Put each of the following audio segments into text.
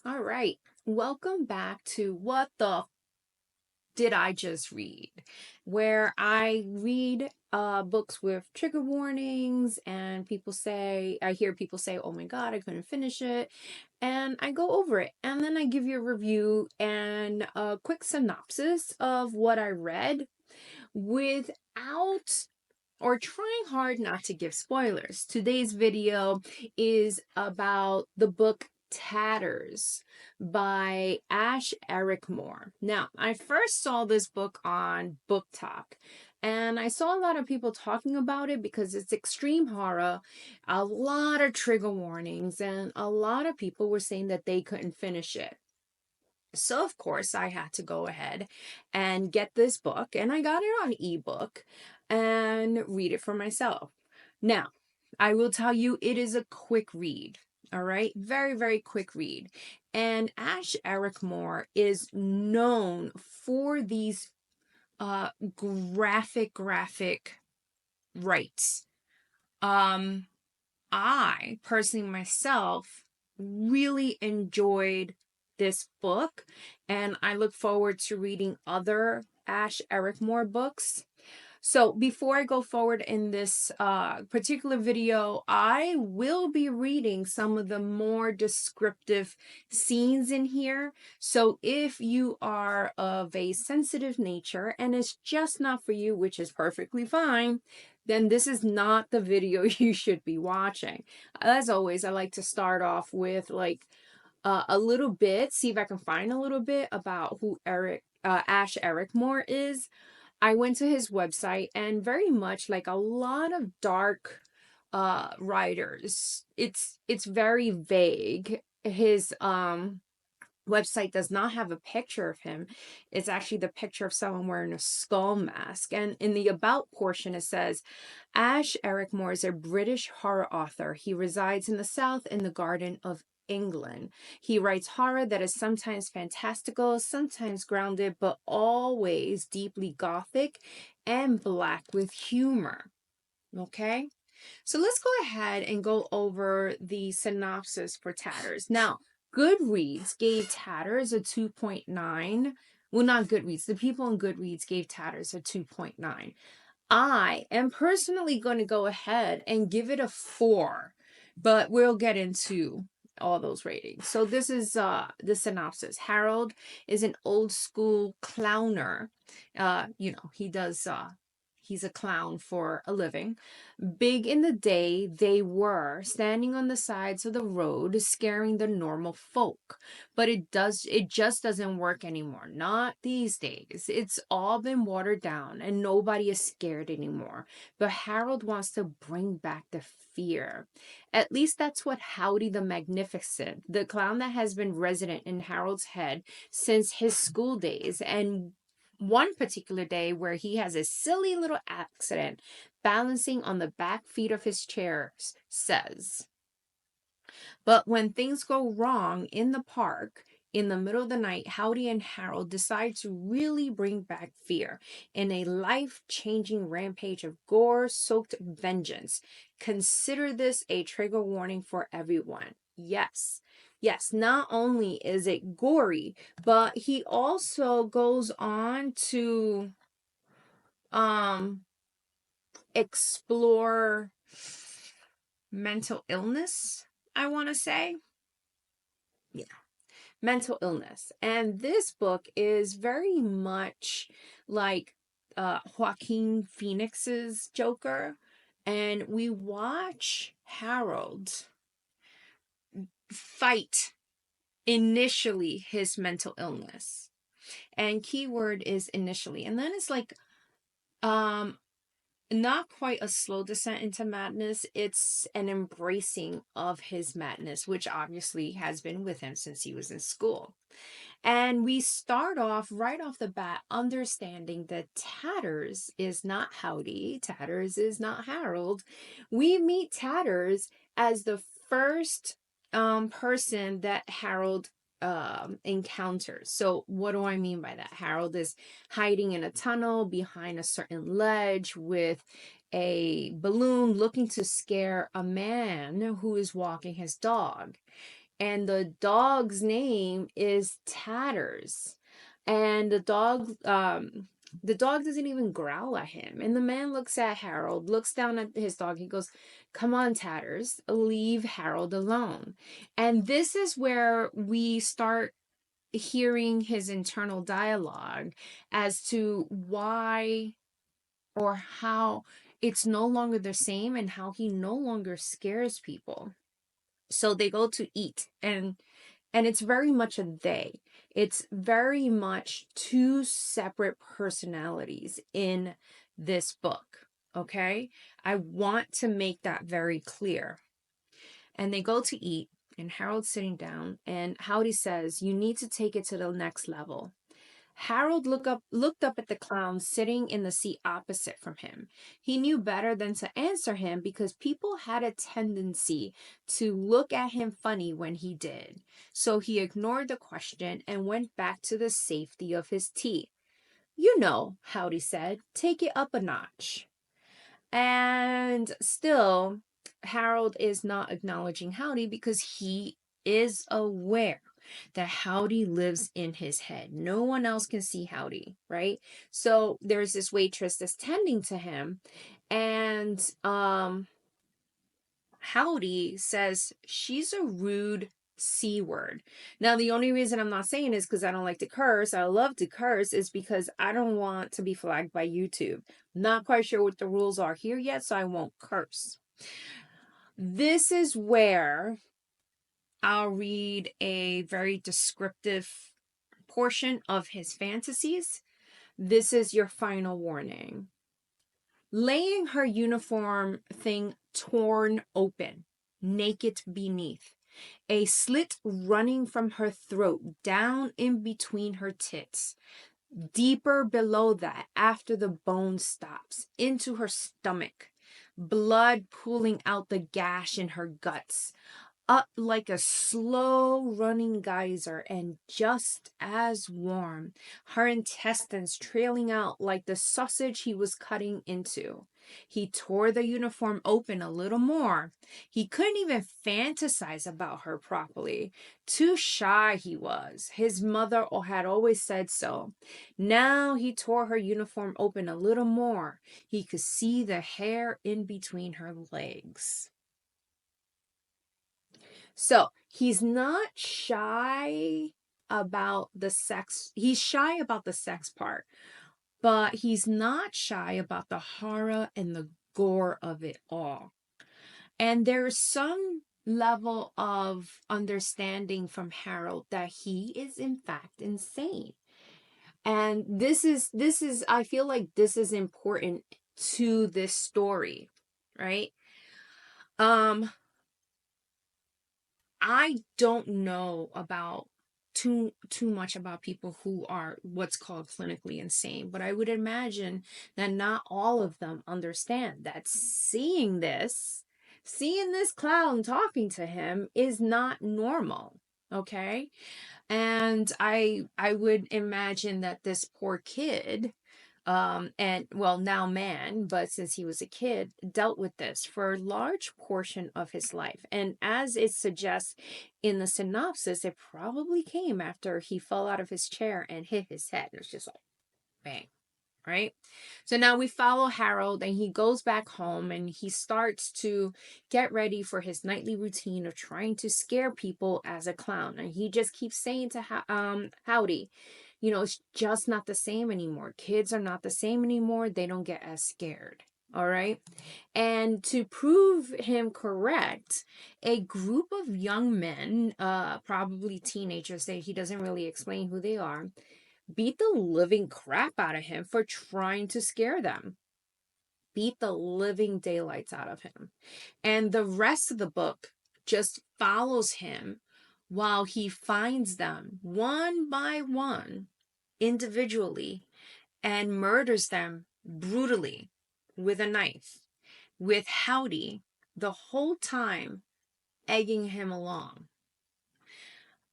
All right. Welcome back to What the Did I Just Read? Where I read books with trigger warnings, and I hear people say, oh my God, I couldn't finish it. And I go over it. And then I give you a review and a quick synopsis of what I read without or trying hard not to give spoilers. Today's video is about the book Tatters by Ecrimore. Now, I first saw this book on Book Talk, and I saw a lot of people talking about it because it's extreme horror, a lot of trigger warnings, and a lot of people were saying that they couldn't finish it. So, of course, I had to go ahead and get this book, and I got it on ebook and read it for myself. Now, I will tell you, it is a quick read. All right, very, very quick read. And Ecrimore is known for these graphic rights. I personally myself really enjoyed this book, and I look forward to reading other Ecrimore books. So before I go forward in this particular video, I will be reading some of the more descriptive scenes in here. So if you are of a sensitive nature and it's just not for you, which is perfectly fine, then this is not the video you should be watching. As always, I like to start off with a little bit, see if I can find a little bit about who Ecrimore is. I went to his website, and very much like a lot of dark writers, it's very vague. His website does not have a picture of him. It's actually the picture of someone wearing a skull mask. And in the about portion, it says, Ecrimore is a British horror author. He resides in the South in the Garden of England. He writes horror that is sometimes fantastical, sometimes grounded, but always deeply gothic and black with humor. Okay? So let's go ahead and go over the synopsis for Tatters. Now, Goodreads gave Tatters a 2.9. Well, not Goodreads. The people on Goodreads gave Tatters a 2.9. I am personally going to go ahead and give it a 4, but we'll get into all those ratings. So this is the synopsis. Harold is an old school clowner. He does he's a clown for a living. Big in the day, they were standing on the sides of the road scaring the normal folk. But it just doesn't work anymore. Not these days. It's all been watered down and nobody is scared anymore. But Harold wants to bring back the fear. At least that's what Howdy the Magnificent, the clown that has been resident in Harold's head since his school days, and one particular day where he has a silly little accident balancing on the back feet of his chair, says. But when things go wrong in the park, in the middle of the night, Howdy and Harold decide to really bring back fear in a life-changing rampage of gore-soaked vengeance. Consider this a trigger warning for everyone. Yes. Yes, not only is it gory, but he also goes on to explore mental illness, I want to say. Yeah, mental illness. And this book is very much like Joaquin Phoenix's Joker. And we watch Harold fight initially his mental illness. And keyword is initially. And then it's like not quite a slow descent into madness. It's an embracing of his madness, which obviously has been with him since he was in school. And we start off right off the bat understanding that Tatters is not Howdy, Tatters is not Harold. We meet Tatters as the first person that Harold encounters. So what do I mean by that? Harold is hiding in a tunnel behind a certain ledge with a balloon looking to scare a man who is walking his dog. and the dog's name is Tatters. And the dog doesn't even growl at him. And the man looks at Harold, looks down at his dog. He goes, "Come on, Tatters, leave Harold alone." And this is where we start hearing his internal dialogue as to why or how it's no longer the same and how he no longer scares people. So they go to eat, and it's very much a they. It's very much two separate personalities in this book. Okay? I want to make that very clear. And they go to eat, and Harold's sitting down, and Howdy says, "You need to take it to the next level." Harold looked up at the clown sitting in the seat opposite from him. He knew better than to answer him because people had a tendency to look at him funny when he did. So he ignored the question and went back to the safety of his tea. "You know," Howdy said, "take it up a notch." And still, Harold is not acknowledging Howdy because he is aware that Howdy lives in his head. No one else can see Howdy, right? So there's this waitress that's tending to him, and Howdy says she's a rude C word. Now, the only reason I'm not saying is because I don't like to curse. I love to curse is because I don't want to be flagged by YouTube. Not quite sure what the rules are here yet, so I won't curse. This is where I'll read a very descriptive portion of his fantasies. This is your final warning. Laying her uniform thing torn open, naked beneath, a slit running from her throat down in between her tits, deeper below that after the bone stops, into her stomach, blood pooling out the gash in her guts, up like a slow running geyser and just as warm, her intestines trailing out like the sausage he was cutting into. He tore the uniform open a little more. He couldn't even fantasize about her properly. Too shy he was. His mother had always said so. Now he tore her uniform open a little more. He could see the hair in between her legs. So he's not shy about the sex. He's shy about the sex part, but he's not shy about the horror and the gore of it all. And there's some level of understanding from Harold that he is in fact insane. And this is I feel like this is important to this story, right? Um I don't know about too much about people who are what's called clinically insane, but I would imagine that not all of them understand that seeing this clown talking to him is not normal. Okay? And I would imagine that this poor kid, and well, now man, but since he was a kid, dealt with this for a large portion of his life. And as it suggests in the synopsis, it probably came after he fell out of his chair and hit his head. It was just like bang, right? So now we follow Harold, and he goes back home and he starts to get ready for his nightly routine of trying to scare people as a clown. And he just keeps saying to Howdy, you know, it's just not the same anymore. Kids are not the same anymore. They don't get as scared. All right. And to prove him correct, a group of young men, probably teenagers, he doesn't really explain who they are, beat the living crap out of him for trying to scare them. Beat the living daylights out of him. And the rest of the book just follows him while he finds them one by one individually and murders them brutally with a knife, with Howdy the whole time egging him along.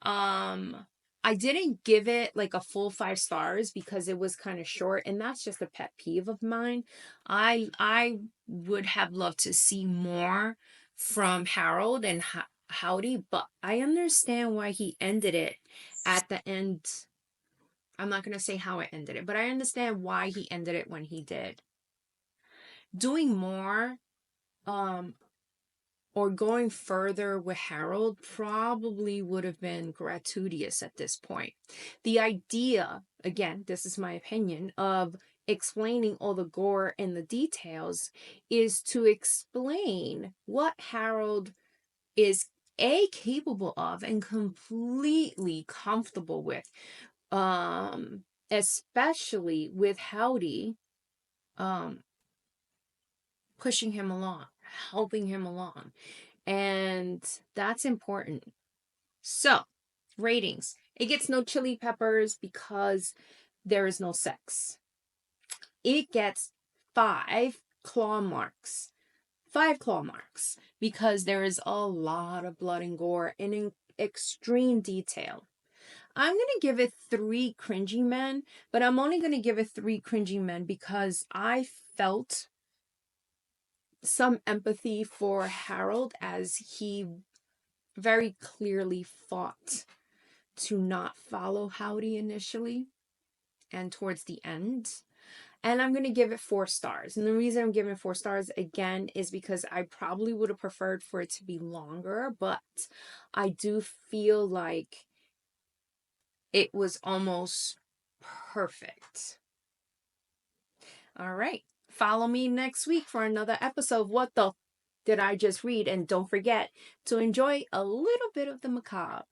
I didn't give it like a full 5 stars because it was kind of short, and that's just a pet peeve of mine. I would have loved to see more from Harold and Howdy, but I understand why he ended it at the end. I'm not going to say how it ended it, but I understand why he ended it when he did. Doing more, um, or going further with Harold probably would have been gratuitous at this point. The idea, again, this is my opinion, of explaining all the gore and the details is to explain what Harold is capable of and completely comfortable with, especially with Howdy um pushing him along, helping him along, and that's important. So, ratings. It gets no chili peppers because there is no sex. It gets 5 claw marks. 5 claw marks because there is a lot of blood and gore and in extreme detail. I'm going to give it 3 cringy men, but I'm only going to give it 3 cringy men because I felt some empathy for Harold as he very clearly fought to not follow Howdy initially and towards the end. And I'm going to give it 4 stars. And the reason I'm giving it 4 stars again is because I probably would have preferred for it to be longer, but I do feel like it was almost perfect. All right. Follow me next week for another episode of What the Did I Just Read? And don't forget to enjoy a little bit of the macabre.